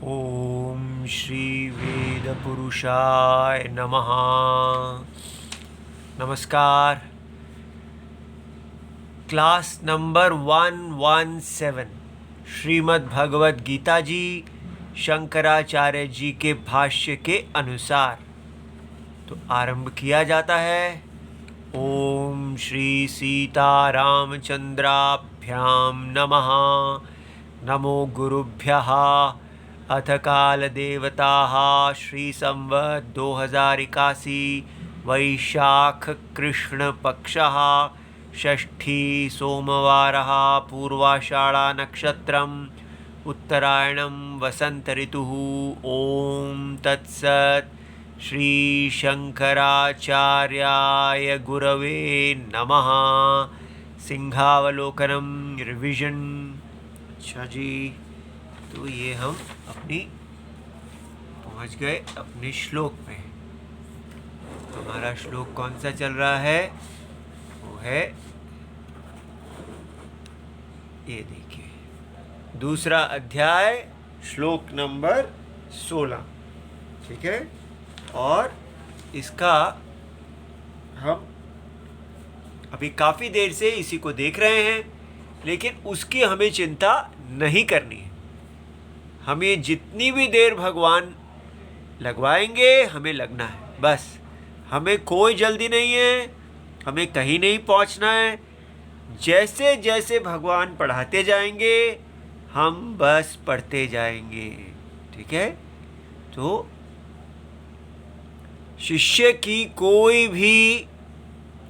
ओम श्री वेद पुरुषाय नमः। नमस्कार। क्लास नंबर 117 श्रीमद् भगवद गीता जी शंकराचार्य जी के भाष्य के अनुसार तो आरंभ किया जाता है। ओम श्री सीतारामचंद्राभ्याम नमः। नमो गुरुभ्यः। अथ कालदेवताः श्री संवत् 2081 वैशाख कृष्ण पक्षः षष्ठी सोमवारः पूर्वाषाढ़ा नक्षत्रम् उत्तरायणं वसंत ऋतुः। ओम तत्सत्। श्री शंकराचार्याय गुरवे नमः। सिंहावलोकनम रिविजन। अच्छा जी, तो ये हम अपनी पहुंच गए अपने श्लोक में। हमारा श्लोक कौन सा चल रहा है? वो है ये देखिए, दूसरा अध्याय श्लोक नंबर 16। ठीक है, और इसका हम अभी काफ़ी देर से इसी को देख रहे हैं, लेकिन उसकी हमें चिंता नहीं करनी है। हमें जितनी भी देर भगवान लगवाएंगे हमें लगना है, बस। हमें कोई जल्दी नहीं है, हमें कहीं नहीं पहुंचना है। जैसे जैसे भगवान पढ़ाते जाएंगे हम बस पढ़ते जाएंगे। ठीक है, तो शिष्य की कोई भी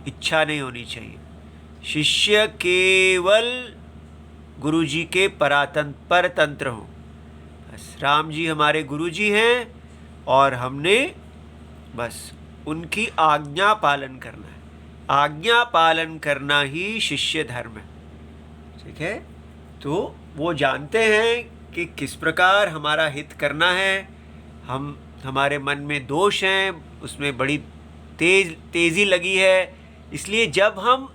इच्छा नहीं होनी चाहिए। शिष्य केवल गुरुजी के परतंत्र हो। बस राम जी हमारे गुरुजी हैं और हमने बस उनकी आज्ञा पालन करना है। आज्ञा पालन करना ही शिष्य धर्म है। ठीक है, तो वो जानते हैं कि किस प्रकार हमारा हित करना है। हमारे मन में दोष हैं, उसमें बड़ी तेज़ी लगी है। इसलिए जब हम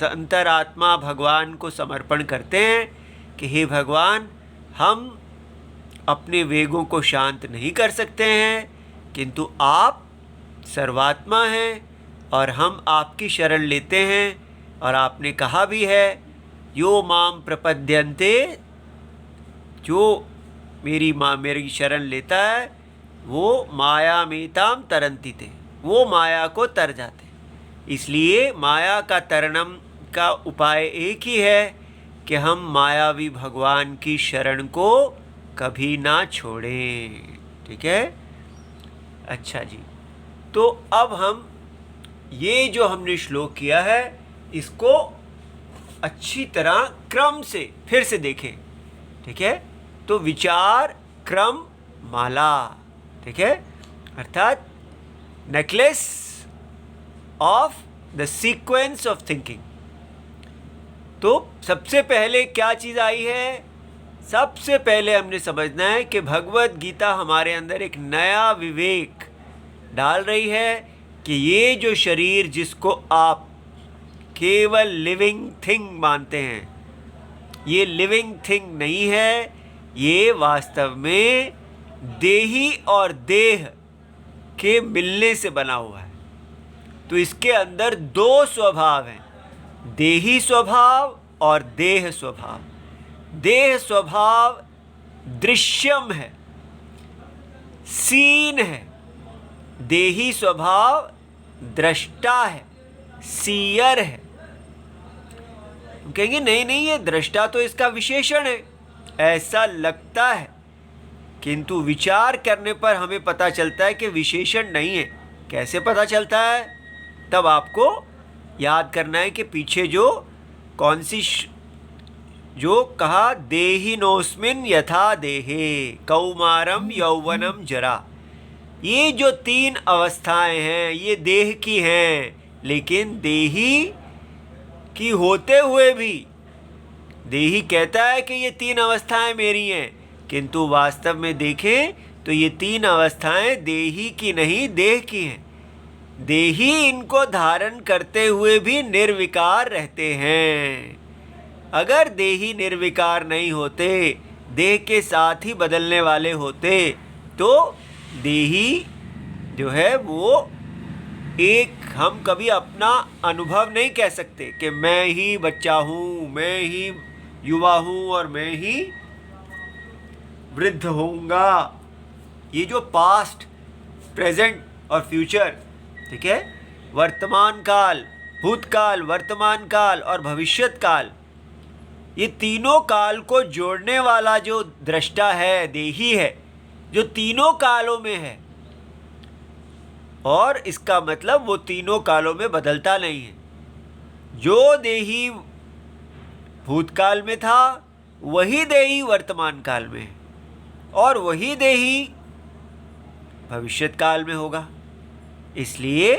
अंतरात्मा भगवान को समर्पण करते हैं कि हे भगवान, हम अपने वेगों को शांत नहीं कर सकते हैं, किंतु आप सर्वात्मा हैं और हम आपकी शरण लेते हैं। और आपने कहा भी है, यो माम प्रपद्यन्ते, जो मेरी शरण लेता है वो माया मेताम तरंती थे, वो माया को तर जाते। इसलिए माया का तरणम का उपाय एक ही है कि हम मायावी भगवान की शरण को कभी ना छोड़ें। ठीक है, अच्छा जी, तो अब हम ये जो हमने श्लोक किया है इसको अच्छी तरह क्रम से फिर से देखें। ठीक है, तो विचार क्रम माला। ठीक है, अर्थात necklace of the sequence of thinking. तो सबसे पहले क्या चीज़ आई है? सबसे पहले हमने समझना है कि भगवत गीता हमारे अंदर एक नया विवेक डाल रही है कि ये जो शरीर जिसको आप केवल लिविंग थिंग मानते हैं, ये लिविंग थिंग नहीं है। ये वास्तव में देही और देह के मिलने से बना हुआ है। तो इसके अंदर दो स्वभाव हैं, देही स्वभाव और देह स्वभाव। देह स्वभाव दृश्यम है, सीन है। देही स्वभाव दृष्टा है, सीयर है। हम कहेंगे नहीं नहीं, ये दृष्टा तो इसका विशेषण है, ऐसा लगता है, किंतु विचार करने पर हमें पता चलता है कि विशेषण नहीं है। कैसे पता चलता है? तब आपको याद करना है कि पीछे जो कौन सी जो कहा, देहिनोस्मिन यथा देहे कौमारम यौवनम जरा। ये जो तीन अवस्थाएं हैं ये देह की हैं, लेकिन देही की होते हुए भी देही कहता है कि ये तीन अवस्थाएं मेरी हैं, किंतु वास्तव में देखें तो ये तीन अवस्थाएं देही की नहीं, देह की हैं। देही इनको धारण करते हुए भी निर्विकार रहते हैं। अगर देही निर्विकार नहीं होते देह के साथ ही बदलने वाले होते तो देही जो है वो एक, हम कभी अपना अनुभव नहीं कह सकते कि मैं ही बच्चा हूँ, मैं ही युवा हूँ और मैं ही वृद्ध होऊंगा। ये जो पास्ट, प्रेजेंट और फ्यूचर, ठीक है, वर्तमान काल, भूतकाल, वर्तमान काल और भविष्यत काल, ये तीनों काल को जोड़ने वाला जो दृष्टा है, देही है, जो तीनों कालों में है, और इसका मतलब वो तीनों कालों में बदलता नहीं है। जो देही भूतकाल में था वही देही वर्तमान काल में है और वही देही भविष्यत काल में होगा। इसलिए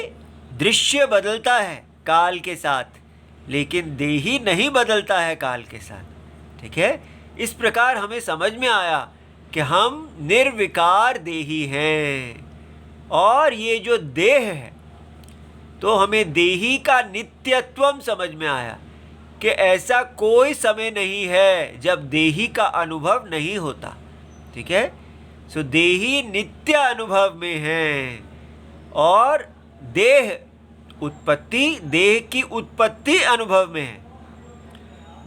दृश्य बदलता है काल के साथ, लेकिन देही नहीं बदलता है काल के साथ। ठीक है, इस प्रकार हमें समझ में आया कि हम निर्विकार देही हैं, और ये जो देह है तो हमें देही का नित्यत्वम समझ में आया कि ऐसा कोई समय नहीं है जब देही का अनुभव नहीं होता। ठीक है, सो देही नित्य अनुभव में है, और देह उत्पत्ति, देह की उत्पत्ति अनुभव में है,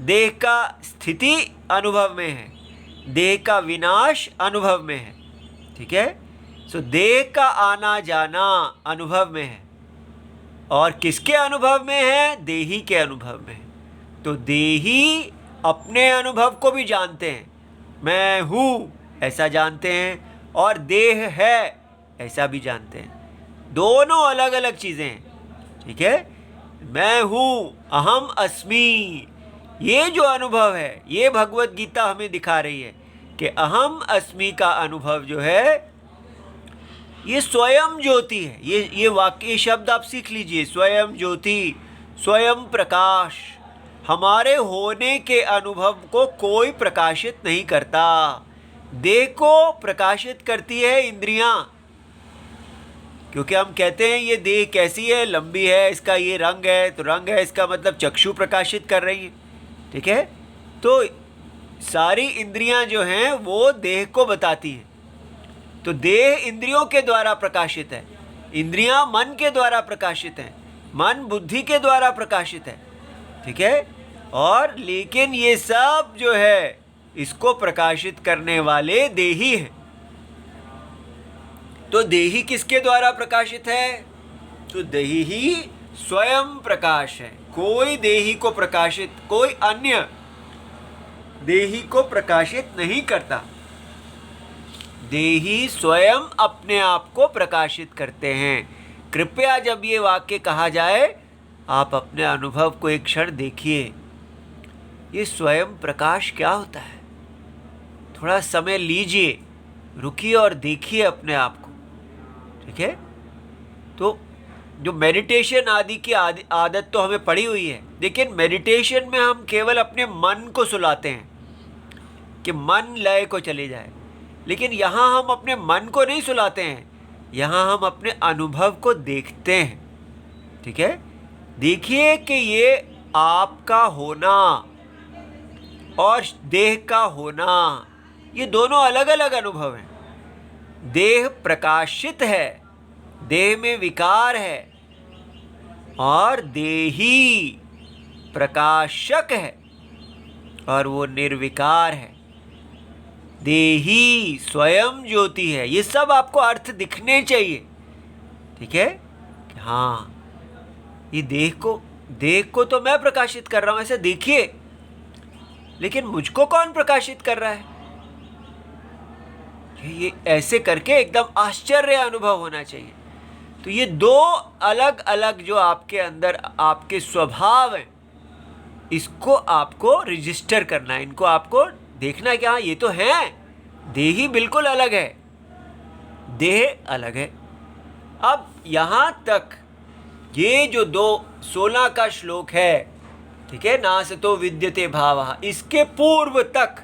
देह का स्थिति अनुभव में है, देह का विनाश अनुभव में है। ठीक है, सो देह का आना जाना अनुभव में है, और किसके अनुभव में है? देही के अनुभव में है। तो देही अपने अनुभव को भी जानते हैं, मैं हूँ ऐसा जानते हैं, और देह है ऐसा भी जानते हैं। दोनों अलग अलग चीज़ें हैं। ठीक है, मैं हूँ, अहम अस्मि, ये जो अनुभव है, ये भगवत गीता हमें दिखा रही है कि अहम अस्मि का अनुभव जो है ये स्वयं ज्योति है। ये वाक्य शब्द आप सीख लीजिए, स्वयं ज्योति, स्वयं प्रकाश। हमारे होने के अनुभव को कोई प्रकाशित नहीं करता, देह को प्रकाशित करती है इंद्रियां। क्योंकि हम कहते हैं ये देह कैसी है, लंबी है, इसका ये रंग है, तो रंग है इसका मतलब चक्षु प्रकाशित कर रही है। ठीक है, तो सारी इंद्रियां जो हैं वो देह को बताती हैं। तो देह इंद्रियों के द्वारा प्रकाशित है, इंद्रियां मन के द्वारा प्रकाशित हैं, मन बुद्धि के द्वारा प्रकाशित है। ठीक है, और लेकिन ये सब जो है इसको प्रकाशित करने वाले देही हैं। तो देही किसके द्वारा प्रकाशित है? तो देही ही स्वयं प्रकाश है। कोई देही को प्रकाशित, कोई अन्य देही को प्रकाशित नहीं करता। देही स्वयं अपने आप को प्रकाशित करते हैं। कृपया जब ये वाक्य कहा जाए आप अपने अनुभव को एक क्षण देखिए, ये स्वयं प्रकाश क्या होता है। थोड़ा समय लीजिए, रुकिए और देखिए अपने आप को। ठीक है, तो जो मेडिटेशन आदि की आदत तो हमें पड़ी हुई है, लेकिन मेडिटेशन में हम केवल अपने मन को सुलाते हैं कि मन लय को चले जाए, लेकिन यहाँ हम अपने मन को नहीं सुलाते हैं, यहाँ हम अपने अनुभव को देखते हैं। ठीक है, देखिए कि ये आपका होना और देह का होना, ये दोनों अलग अलग अनुभव हैं। देह प्रकाशित है, देह में विकार है, और देही प्रकाशक है और वो निर्विकार है। देही स्वयं ज्योति है। ये सब आपको अर्थ दिखने चाहिए। ठीक है, हाँ, ये देह को तो मैं प्रकाशित कर रहा हूं, ऐसे देखिए, लेकिन मुझको कौन प्रकाशित कर रहा है? ये ऐसे करके एकदम आश्चर्य अनुभव होना चाहिए। तो ये दो अलग अलग जो आपके अंदर आपके स्वभाव हैं, इसको आपको रजिस्टर करना है, इनको आपको देखना है कि हाँ ये तो है। देही बिल्कुल अलग है, देह अलग है। अब यहाँ तक ये जो 16 का श्लोक है, ठीक है, नासतो विद्यते भावः, इसके पूर्व तक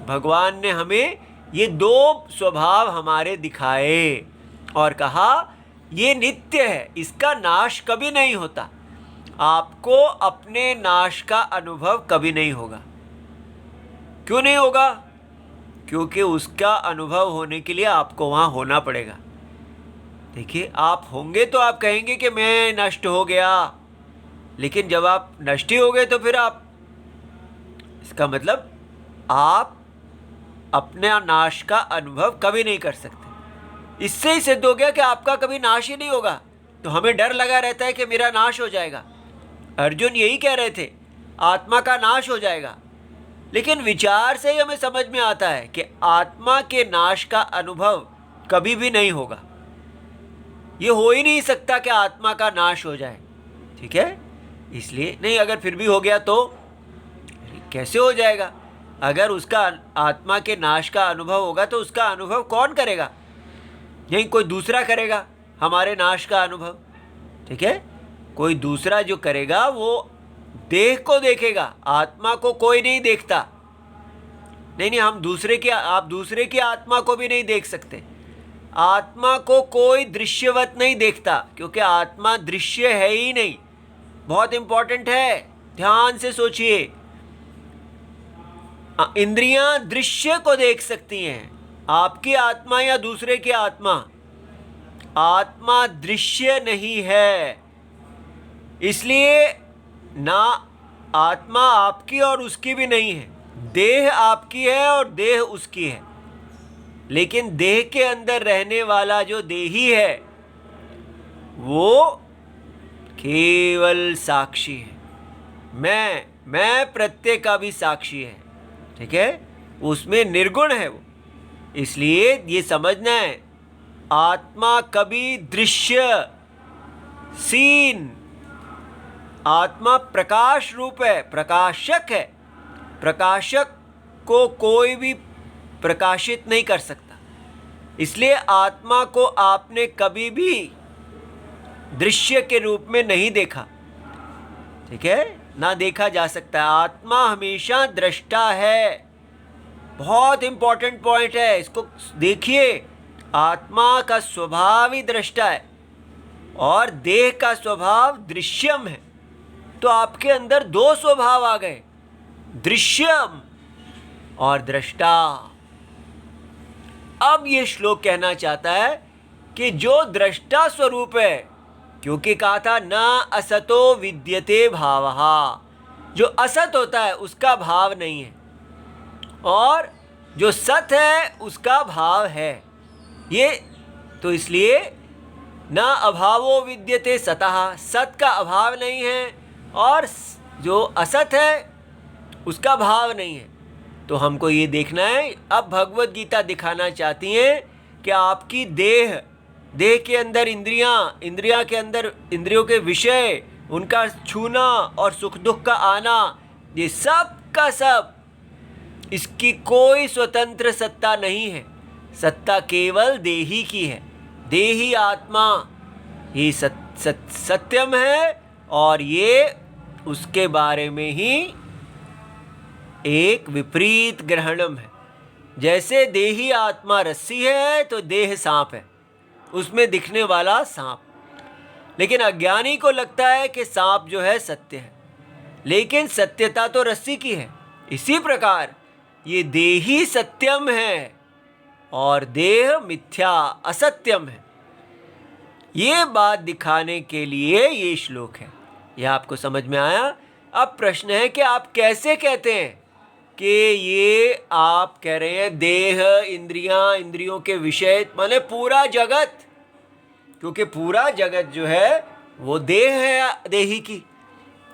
भगवान ने हमें ये दो स्वभाव हमारे दिखाए और कहा ये नित्य है, इसका नाश कभी नहीं होता। आपको अपने नाश का अनुभव कभी नहीं होगा। क्यों नहीं होगा? क्योंकि उसका अनुभव होने के लिए आपको वहाँ होना पड़ेगा। देखिए, आप होंगे तो आप कहेंगे कि मैं नष्ट हो गया, लेकिन जब आप नष्ट ही हो गए तो फिर आप, इसका मतलब आप अपने नाश का अनुभव कभी नहीं कर सकते। इससे ही सिद्ध हो गया कि आपका कभी नाश ही नहीं होगा। तो हमें डर लगा रहता है कि मेरा नाश हो जाएगा। अर्जुन यही कह रहे थे, आत्मा का नाश हो जाएगा। लेकिन विचार से ही हमें समझ में आता है कि आत्मा के नाश का अनुभव कभी भी नहीं होगा। ये हो ही नहीं सकता कि आत्मा का नाश हो जाए। ठीक है, इसलिए नहीं, अगर फिर भी हो गया तो कैसे हो जाएगा? अगर उसका आत्मा के नाश का अनुभव होगा तो उसका अनुभव कौन करेगा? यही कोई दूसरा करेगा हमारे नाश का अनुभव। ठीक है, कोई दूसरा जो करेगा वो देह को देखेगा, आत्मा को कोई नहीं देखता। नहीं, आप दूसरे की आत्मा को भी नहीं देख सकते। आत्मा को कोई दृश्यवत नहीं देखता, क्योंकि आत्मा दृश्य है ही नहीं। बहुत इंपॉर्टेंट है, ध्यान से सोचिए। इंद्रियां दृश्य को देख सकती हैं, आपकी आत्मा या दूसरे की आत्मा। आत्मा दृश्य नहीं है, इसलिए ना आत्मा आपकी और उसकी भी नहीं है। देह आपकी है और देह उसकी है, लेकिन देह के अंदर रहने वाला जो देही है वो केवल साक्षी है। मैं प्रत्यय का भी साक्षी है। ठीक है, उसमें निर्गुण है वो। इसलिए ये समझना है, आत्मा कभी दृश्य सीन, आत्मा प्रकाश रूप है, प्रकाशक है। प्रकाशक को कोई भी प्रकाशित नहीं कर सकता। इसलिए आत्मा को आपने कभी भी दृश्य के रूप में नहीं देखा। ठीक है, ना देखा जा सकता है। आत्मा हमेशा दृष्टा है। बहुत इंपॉर्टेंट पॉइंट है, इसको देखिए। आत्मा का स्वभाव ही दृष्टा है और देह का स्वभाव दृश्यम है। तो आपके अंदर दो स्वभाव आ गए, दृश्यम और दृष्टा। अब ये श्लोक कहना चाहता है कि जो दृष्टा स्वरूप है, क्योंकि कहा था न असतो विद्यते भावः, जो असत होता है उसका भाव नहीं है, और जो सत है उसका भाव है। ये तो इसलिए न अभावो विद्यते सतः, सत का अभाव नहीं है और जो असत है उसका भाव नहीं है। तो हमको ये देखना है। अब भगवत गीता दिखाना चाहती है कि आपकी देह के अंदर इंद्रियां के अंदर इंद्रियों के विषय, उनका छूना और सुख दुख का आना, ये सब का सब, इसकी कोई स्वतंत्र सत्ता नहीं है। सत्ता केवल देही की है। देही आत्मा ही सत्यम है, और ये उसके बारे में ही एक विपरीत ग्रहणम है। जैसे देही आत्मा रस्सी है तो देह सांप है, उसमें दिखने वाला सांप। लेकिन अज्ञानी को लगता है कि सांप जो है सत्य है, लेकिन सत्यता तो रस्सी की है। इसी प्रकार ये देही सत्यम है और देह मिथ्या असत्यम है। ये बात दिखाने के लिए ये श्लोक है। यह आपको समझ में आया? अब प्रश्न है कि आप कैसे कहते हैं कि ये आप कह रहे हैं देह, इंद्रियां, इंद्रियों के विषय, माने पूरा जगत, क्योंकि पूरा जगत जो है वो देह है, देही की।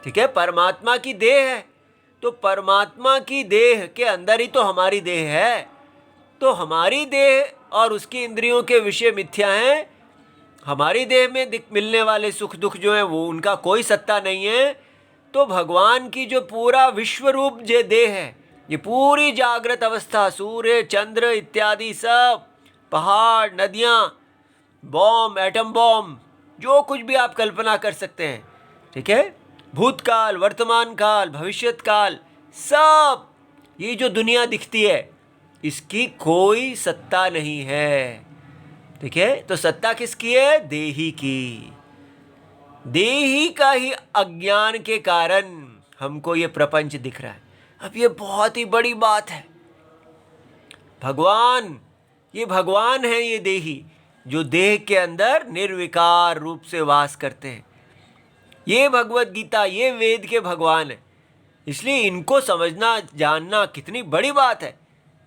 ठीक है, परमात्मा की देह है, तो परमात्मा की देह के अंदर ही तो हमारी देह है। तो हमारी देह और उसकी इंद्रियों के विषय मिथ्या हैं। हमारी देह में मिलने वाले सुख दुख जो हैं वो, उनका कोई सत्ता नहीं है। तो भगवान की जो पूरा विश्व रूप जो देह है, ये पूरी जागृत अवस्था, सूर्य चंद्र इत्यादि सब, पहाड़, नदियाँ, बॉम्ब, एटम बॉम्ब, जो कुछ भी आप कल्पना कर सकते हैं, ठीक है, भूतकाल, वर्तमान काल, भविष्यत काल, सब ये जो दुनिया दिखती है इसकी कोई सत्ता नहीं है। ठीक है, तो सत्ता किसकी है? देही की। देही का ही अज्ञान के कारण हमको ये प्रपंच दिख रहा है। अब ये बहुत ही बड़ी बात है। भगवान, ये भगवान है, ये देही जो देह के अंदर निर्विकार रूप से वास करते हैं। ये भगवत गीता, ये वेद के भगवान है। इसलिए इनको समझना जानना कितनी बड़ी बात है।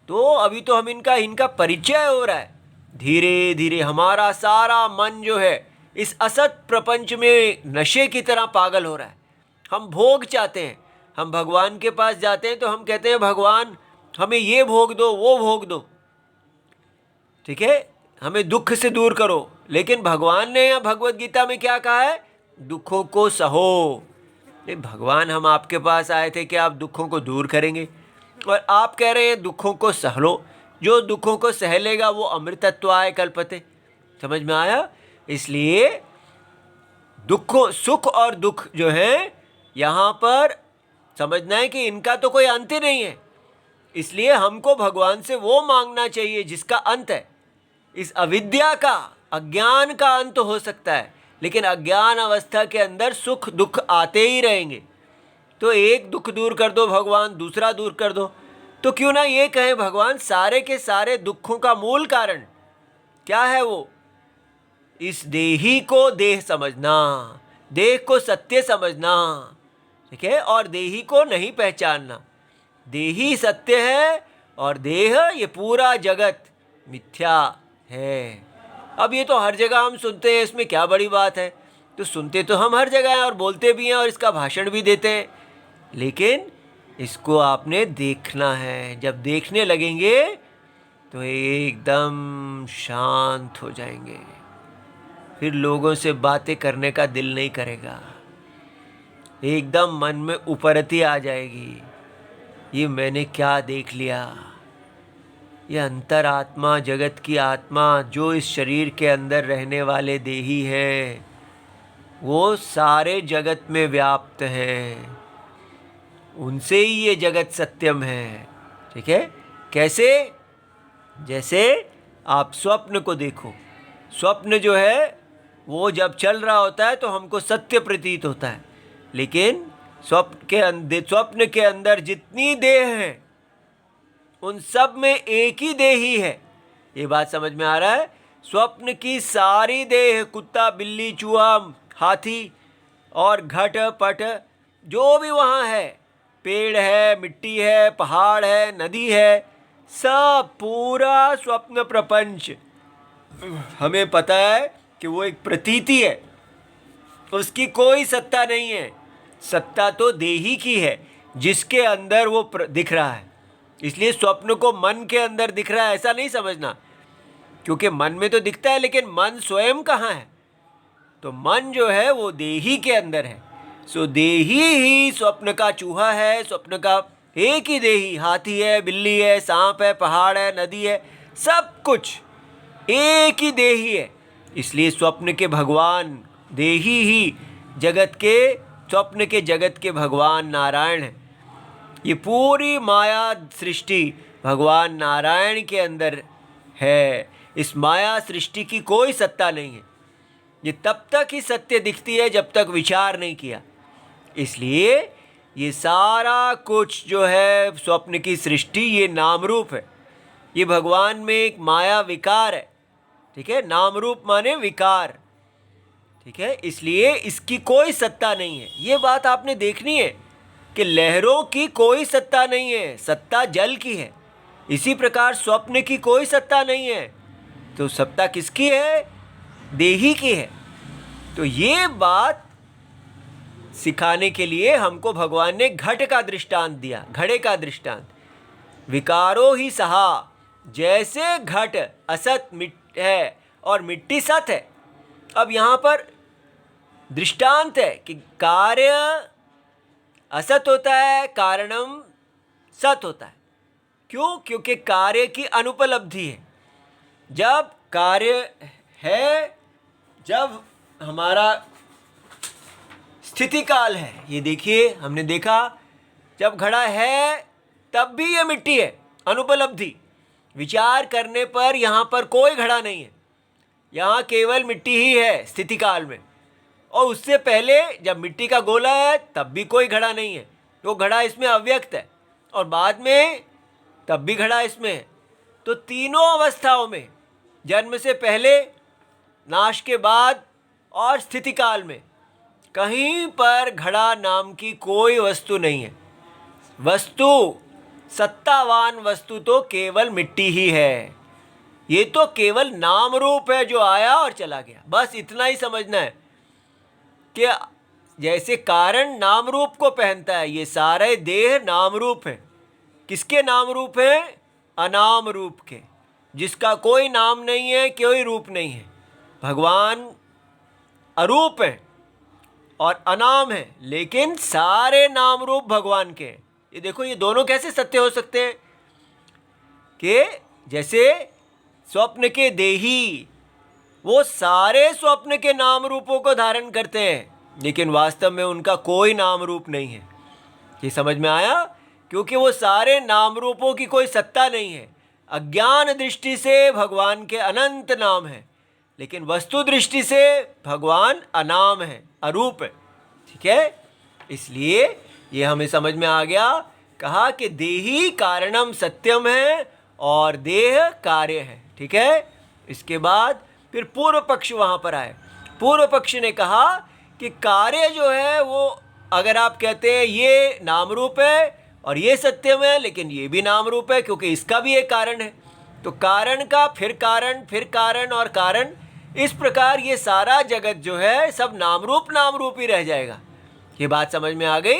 तो अभी तो हम इनका परिचय हो रहा है। धीरे धीरे हमारा सारा मन जो है इस असत प्रपंच में नशे की तरह पागल हो रहा है। हम भोग चाहते हैं। हम भगवान के पास जाते हैं तो हम कहते हैं भगवान हमें ये भोग दो, वो भोग दो, ठीक है, हमें दुख से दूर करो। लेकिन भगवान ने या भगवत गीता में क्या कहा है? दुखों को सहो। नहीं, भगवान हम आपके पास आए थे कि आप दुखों को दूर करेंगे, और आप कह रहे हैं दुखों को सह लो। जो दुखों को सह लेगा वो अमृतत्वाय कल्पते। समझ में आया? इसलिए दुखों, सुख और दुख जो है यहाँ पर समझना है कि इनका तो कोई अंत ही नहीं है। इसलिए हमको भगवान से वो मांगना चाहिए जिसका अंत है। इस अविद्या का, अज्ञान का अंत हो सकता है, लेकिन अज्ञान अवस्था के अंदर सुख दुख आते ही रहेंगे। तो एक दुख दूर कर दो भगवान, दूसरा दूर कर दो। तो क्यों ना ये कहें भगवान सारे के सारे दुखों का मूल कारण क्या है? वो इस देही को देह समझना, देह को सत्य समझना, ठीक है, और देही को नहीं पहचानना। देही सत्य है और देह, ये पूरा जगत मिथ्या है। अब ये तो हर जगह हम सुनते हैं, इसमें क्या बड़ी बात है? तो सुनते तो हम हर जगह हैं और बोलते भी हैं और इसका भाषण भी देते हैं, लेकिन इसको आपने देखना है। जब देखने लगेंगे तो एकदम शांत हो जाएंगे। फिर लोगों से बातें करने का दिल नहीं करेगा। एकदम मन में उपरती आ जाएगी, ये मैंने क्या देख लिया। ये अंतरात्मा, जगत की आत्मा जो इस शरीर के अंदर रहने वाले देही है, वो सारे जगत में व्याप्त हैं। उनसे ही ये जगत सत्यम है। ठीक है? कैसे? जैसे आप स्वप्न को देखो। स्वप्न जो है वो जब चल रहा होता है तो हमको सत्य प्रतीत होता है, लेकिन स्वप्न के अंदर जितनी देह हैं उन सब में एक ही देही है। ये बात समझ में आ रहा है? स्वप्न की सारी देह, कुत्ता, बिल्ली, चूहा, हाथी और घट पट जो भी वहाँ है, पेड़ है, मिट्टी है, पहाड़ है, नदी है, सब पूरा स्वप्न प्रपंच हमें पता है कि वो एक प्रतीति है, उसकी कोई सत्ता नहीं है। सत्ता तो देही की है जिसके अंदर वो दिख रहा है। इसलिए स्वप्न को मन के अंदर दिख रहा है ऐसा नहीं समझना, क्योंकि मन में तो दिखता है, लेकिन मन स्वयं कहाँ है? तो मन जो है वो देही के अंदर है। सो देही ही स्वप्न का चूहा है, स्वप्न का एक ही देही, हाथी है, बिल्ली है, सांप है, पहाड़ है, नदी है, सब कुछ एक ही देही है। इसलिए स्वप्न के भगवान देही ही जगत के, स्वप्न के जगत के भगवान नारायण है। ये पूरी माया सृष्टि भगवान नारायण के अंदर है। इस माया सृष्टि की कोई सत्ता नहीं है। ये तब तक ही सत्य दिखती है जब तक विचार नहीं किया। इसलिए ये सारा कुछ जो है स्वप्न की सृष्टि, ये नाम रूप है। ये भगवान में एक माया विकार है। ठीक है? नाम रूप माने विकार। ठीक है? इसलिए इसकी कोई सत्ता नहीं है। ये बात आपने देखनी है कि लहरों की कोई सत्ता नहीं है, सत्ता जल की है। इसी प्रकार स्वप्न की कोई सत्ता नहीं है, तो सत्ता किसकी है? देही की है। तो ये बात सिखाने के लिए हमको भगवान ने घट का दृष्टांत दिया, घड़े का दृष्टांत। विकारो ही सहा, जैसे घट असत है और मिट्टी सत है। अब यहाँ पर दृष्टांत है कि कार्य असत होता है, कारणम सत होता है। क्यों? क्योंकि कार्य की अनुपलब्धि है। जब कार्य है, जब हमारा स्थिति काल है, ये देखिए हमने देखा जब घड़ा है तब भी ये मिट्टी है, अनुपलब्धि। विचार करने पर यहाँ पर कोई घड़ा नहीं है, यहाँ केवल मिट्टी ही है स्थिति काल में। और उससे पहले जब मिट्टी का गोला है तब भी कोई घड़ा नहीं है, वो घड़ा इसमें अव्यक्त है। और बाद में तब भी घड़ा इसमें है। तो तीनों अवस्थाओं में, जन्म से पहले, नाश के बाद और स्थिति काल में, कहीं पर घड़ा नाम की कोई वस्तु नहीं है। वस्तु, सत्तावान वस्तु तो केवल मिट्टी ही है। ये तो केवल नाम रूप है जो आया और चला गया। बस इतना ही समझना है कि जैसे कारण नाम रूप को पहनता है, ये सारे देह नाम रूप है। किसके नाम रूप है? अनाम रूप के, जिसका कोई नाम नहीं है, कोई रूप नहीं है। भगवान अरूप है और अनाम है, लेकिन सारे नाम रूप भगवान के हैं। ये देखो, ये दोनों कैसे सत्य हो सकते हैं कि जैसे स्वप्न के देही, वो सारे स्वप्न के नाम रूपों को धारण करते हैं, लेकिन वास्तव में उनका कोई नाम रूप नहीं है। ये समझ में आया? क्योंकि वो सारे नाम रूपों की कोई सत्ता नहीं है। अज्ञान दृष्टि से भगवान के अनंत नाम है, लेकिन वस्तु दृष्टि से भगवान अनाम है, अरूप है। ठीक है, इसलिए ये हमें समझ में आ गया। कहा कि देही कारणम सत्यम है और देह कार्य है। ठीक है, इसके बाद फिर पूर्व पक्ष वहाँ पर आए। पूर्व पक्ष ने कहा कि कार्य जो है वो, अगर आप कहते हैं ये नाम रूप है और ये सत्यम है, लेकिन ये भी नाम रूप है क्योंकि इसका भी एक कारण है, तो कारण का फिर कारण, फिर कारण और कारण, इस प्रकार ये सारा जगत जो है सब नाम रूप ही रह जाएगा। ये बात समझ में आ गई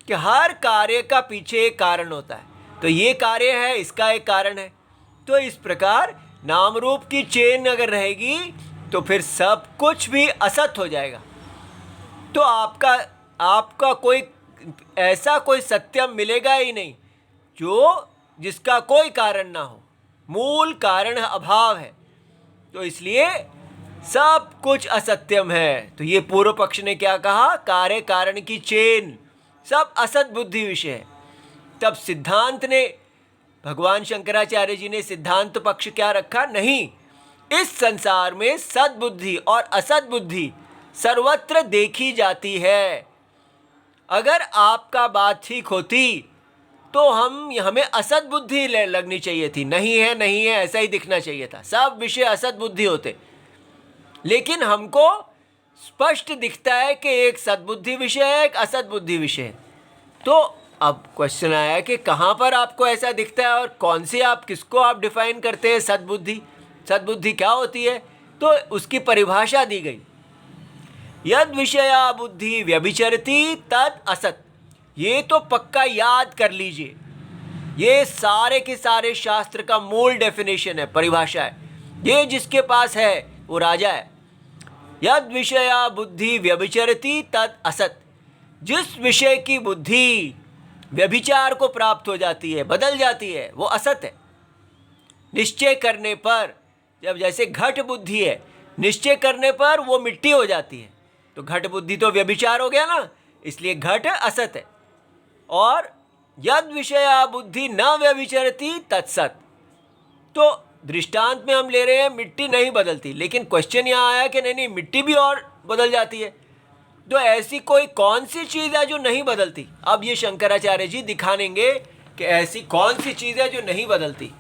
कि हर कार्य का पीछे एक कारण होता है। तो ये कार्य है, इसका एक कारण है। तो इस प्रकार नाम रूप की चेन अगर रहेगी तो फिर सब कुछ भी असत हो जाएगा। तो आपका कोई ऐसा कोई सत्यम मिलेगा ही नहीं जिसका कोई कारण ना हो। मूल कारण अभाव है, तो इसलिए सब कुछ असत्यम है। तो ये पूर्व पक्ष ने क्या कहा? कार्य कारण की चेन सब असत बुद्धि विषय है। तब सिद्धांत ने, भगवान शंकराचार्य जी ने सिद्धांत पक्ष क्या रखा? नहीं, इस संसार में सद्बुद्धि और असत बुद्धि सर्वत्र देखी जाती है। अगर आपका बात ठीक होती तो हमें असत बुद्धि लगनी चाहिए थी। नहीं है ऐसा ही दिखना चाहिए था, सब विषय असत बुद्धि होते। लेकिन हमको स्पष्ट दिखता है कि एक सद्बुद्धि विषय है, एक असत बुद्धि विषय है। तो अब क्वेश्चन आया कि कहाँ पर आपको ऐसा दिखता है और कौन सी किसको आप डिफाइन करते हैं सद्बुद्धि? सद्बुद्धि क्या होती है? तो उसकी परिभाषा दी गई, यद विषया बुद्धि व्यभिचरती तद असत। ये तो पक्का याद कर लीजिए, ये सारे के सारे शास्त्र का मूल डेफिनेशन है, परिभाषा है। ये जिसके पास है वो राजा है। यद विषया बुद्धि व्यभिचरती तद असत। जिस विषय की बुद्धि व्यभिचार को प्राप्त हो जाती है, बदल जाती है, वो असत है। निश्चय करने पर, जब जैसे घट बुद्धि है, निश्चय करने पर वो मिट्टी हो जाती है, तो घट बुद्धि तो व्यभिचार हो गया ना, इसलिए घट असत है। और यद विषया बुद्धि न व्यभिचरती तत्सत। तो दृष्टांत में हम ले रहे हैं मिट्टी नहीं बदलती, लेकिन क्वेश्चन यहाँ आया कि नहीं मिट्टी भी और बदल जाती है। तो ऐसी कोई कौन सी चीज़ है जो नहीं बदलती? अब ये शंकराचार्य जी दिखानेंगे कि ऐसी कौन सी चीज़ है जो नहीं बदलती।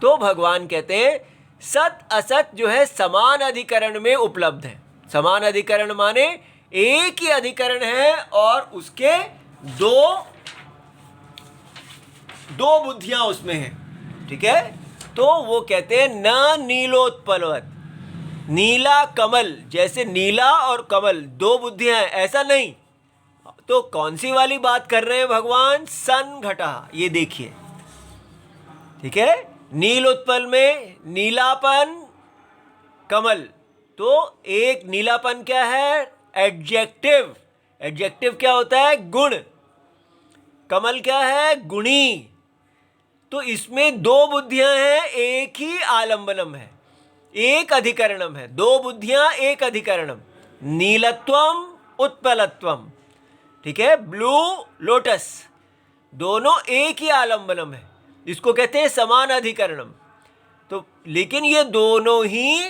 तो भगवान कहते हैं सत असत जो है समान अधिकरण में उपलब्ध है। समान अधिकरण माने एक ही अधिकरण है और उसके दो बुद्धियां उसमें हैं। ठीक है, तो वो कहते हैं न नीलोत्पलवत, नीला कमल, जैसे नीला और कमल दो बुद्धियां हैं, ऐसा नहीं। तो कौन सी वाली बात कर रहे हैं भगवान? सन घटा, ये देखिए। ठीक है, नीलोत्पल में नीलापन, कमल, तो एक नीलापन क्या है? एडजेक्टिव। एडजेक्टिव क्या होता है? गुण। कमल क्या है? गुणी। तो इसमें दो बुद्धियां हैं, एक ही आलंबनम है, एक अधिकरणम है। दो बुद्धियां, एक अधिकरणम। नीलत्वम उत्पलत्वम। ठीक है, ब्लू लोटस, दोनों एक ही आलंबनम है, इसको कहते हैं समान अधिकरणम। तो लेकिन ये दोनों ही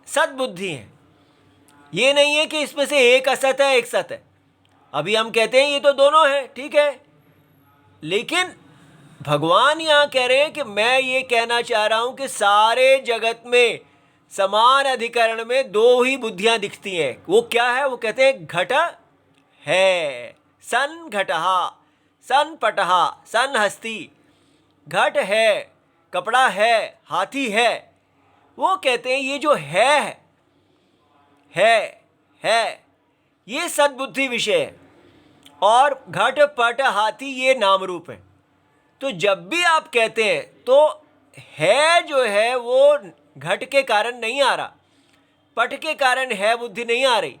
सद्बुद्धि हैं। ये नहीं है कि इसमें से एक असत है एक सत है। अभी हम कहते हैं ये तो दोनों हैं, ठीक है, लेकिन भगवान यहाँ कह रहे हैं कि मैं ये कहना चाह रहा हूं कि सारे जगत में समान अधिकरण में दो ही बुद्धियां दिखती हैं। वो क्या है? वो कहते हैं घट है, सन घटहा, सन पटहा, सन हस्ती। घट है, कपड़ा है, हाथी है। वो कहते हैं ये जो है ये सद्बुद्धि विषय है, और घट पट हाथी ये नाम रूप है। तो जब भी आप कहते हैं तो है जो है वो घट के कारण नहीं आ रहा, पट के कारण है बुद्धि नहीं आ रही।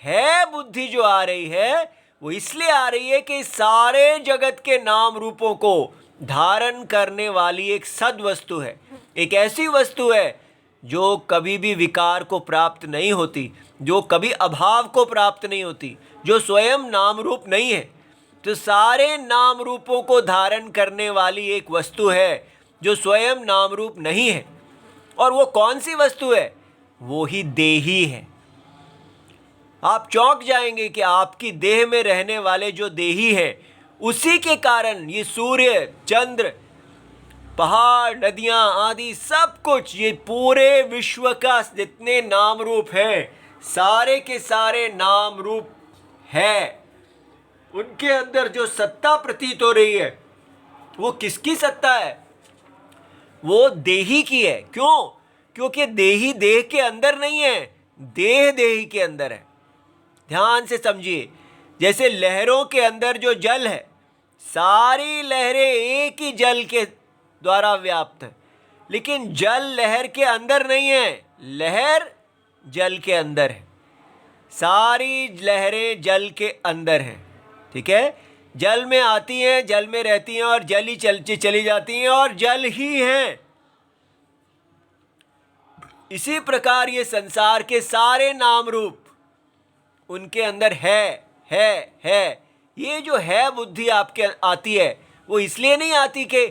है बुद्धि जो आ रही है वो इसलिए आ रही है कि सारे जगत के नाम रूपों को धारण करने वाली एक सद वस्तु है, एक ऐसी वस्तु है जो कभी भी विकार को प्राप्त नहीं होती, जो कभी अभाव को प्राप्त नहीं होती, जो स्वयं नाम रूप नहीं है। तो सारे नाम रूपों को धारण करने वाली एक वस्तु है जो स्वयं नाम रूप नहीं है। और वो कौन सी वस्तु है? वो ही देही है। आप चौंक जाएंगे कि आपकी देह में रहने वाले जो देही है उसी के कारण ये सूर्य, चंद्र, पहाड़, नदियां आदि सब कुछ, ये पूरे विश्व का जितने नाम रूप हैं सारे के सारे नाम रूप है। उनके अंदर जो सत्ता प्रतीत हो रही है वो किसकी सत्ता है? वो देही की है। क्यों? क्योंकि देही देह के अंदर नहीं है, देह देही के अंदर है। ध्यान से समझिए, जैसे लहरों के अंदर जो जल है, सारी लहरें एक ही जल के द्वारा व्याप्त है, लेकिन जल लहर के अंदर नहीं है, लहर जल के अंदर है। सारी लहरें जल के अंदर हैं, ठीक है। जल में आती हैं, जल में रहती हैं और जल ही चली जाती हैं और जल ही हैं। इसी प्रकार ये संसार के सारे नाम रूप उनके अंदर है। ये जो है बुद्धि आपके आती है वो इसलिए नहीं आती कि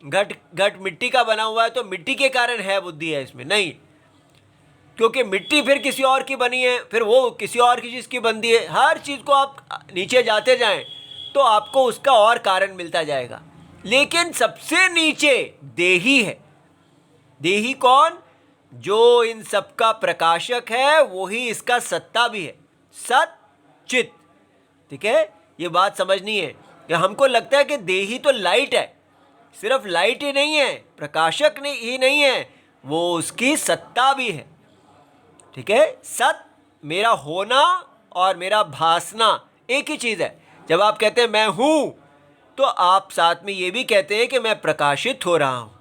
घट मिट्टी का बना हुआ है तो मिट्टी के कारण है बुद्धि है इसमें, नहीं। क्योंकि मिट्टी फिर किसी और की बनी है, फिर वो किसी और की चीज़ की बनती है। हर चीज़ को आप नीचे जाते जाएं तो आपको उसका और कारण मिलता जाएगा, लेकिन सबसे नीचे देही है। देही कौन? जो इन सब का प्रकाशक है, वही इसका सत्ता भी है, सत चित, ठीक है। ये बात समझनी है कि हमको लगता है कि देही तो लाइट है, सिर्फ लाइट ही नहीं है, प्रकाशक ही नहीं है, वो उसकी सत्ता भी है, ठीक है। सत मेरा होना और मेरा भासना एक ही चीज़ है। जब आप कहते हैं मैं हूँ तो आप साथ में ये भी कहते हैं कि मैं प्रकाशित हो रहा हूँ,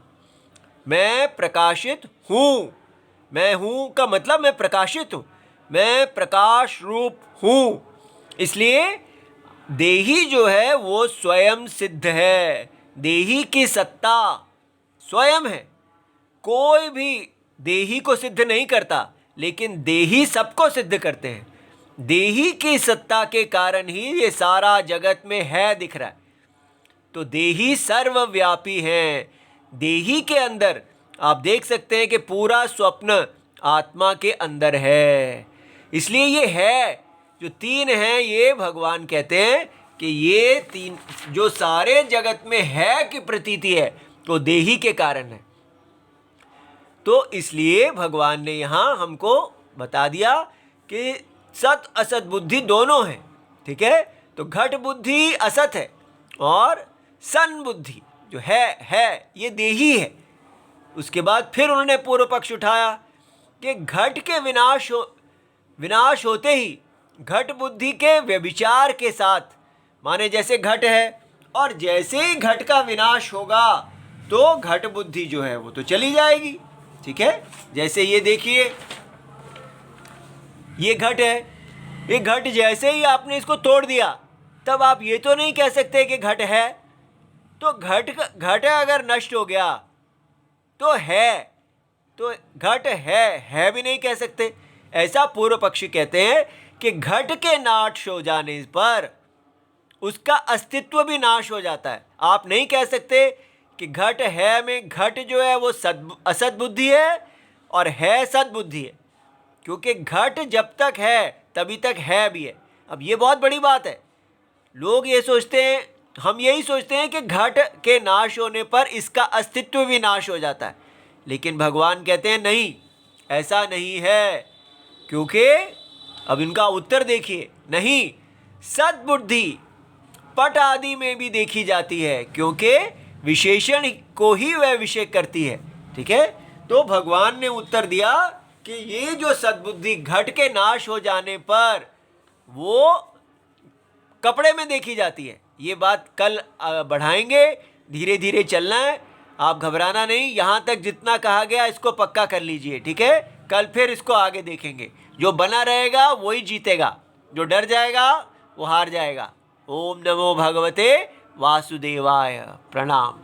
मैं प्रकाशित हूँ। मैं हूँ का मतलब मैं प्रकाशित हूँ, मैं प्रकाश रूप हूँ। इसलिए देही जो है वो स्वयं सिद्ध है, देही की सत्ता स्वयं है। कोई भी देही को सिद्ध नहीं करता, लेकिन देही सबको सिद्ध करते हैं। देही की सत्ता के कारण ही ये सारा जगत में है दिख रहा है। तो देही सर्वव्यापी है। देही के अंदर आप देख सकते हैं कि पूरा स्वप्न आत्मा के अंदर है। इसलिए ये है जो तीन हैं, ये भगवान कहते हैं कि ये तीन जो सारे जगत में है की प्रतीति है तो देही के कारण है। तो इसलिए भगवान ने यहाँ हमको बता दिया कि सत असत बुद्धि दोनों है, ठीक है। तो घट बुद्धि असत है और सन बुद्धि जो है ये देही है। उसके बाद फिर उन्होंने पूर्व पक्ष उठाया कि घट के विनाश होते ही घट बुद्धि के व्यभिचार के साथ, माने जैसे घट है और जैसे ही घट का विनाश होगा तो घट बुद्धि जो है वो तो चली जाएगी, ठीक है। जैसे ये देखिए, ये घट है, ये घट जैसे ही आपने इसको तोड़ दिया तब आप ये तो नहीं कह सकते कि घट है। तो घट अगर नष्ट हो गया तो घट है भी नहीं कह सकते। ऐसा पूर्व पक्षी कहते हैं कि घट के नाश हो जाने पर उसका अस्तित्व भी नाश हो जाता है। आप नहीं कह सकते कि घट है में घट जो है वो असत बुद्धि है और है सद बुद्धि है, क्योंकि घट जब तक है तभी तक है भी है। अब ये बहुत बड़ी बात है। लोग ये सोचते हैं हम यही सोचते हैं कि घट के नाश होने पर इसका अस्तित्व भी नाश हो जाता है, लेकिन भगवान कहते हैं नहीं, ऐसा नहीं है। क्योंकि अब इनका उत्तर देखिए, नहीं, सद्बुद्धि पट आदि में भी देखी जाती है, क्योंकि विशेषण को ही वह विषय करती है। ठीक है, तो भगवान ने उत्तर दिया कि ये जो सद्बुद्धि घट के नाश हो जाने पर वो कपड़े में देखी जाती है, ये बात कल बढ़ाएंगे। धीरे धीरे चलना है, आप घबराना नहीं। यहाँ तक जितना कहा गया इसको पक्का कर लीजिए, ठीक है। कल फिर इसको आगे देखेंगे। जो बना रहेगा वही जीतेगा, जो डर जाएगा वो हार जाएगा। ओम नमो भगवते वासुदेवाय। प्रणाम।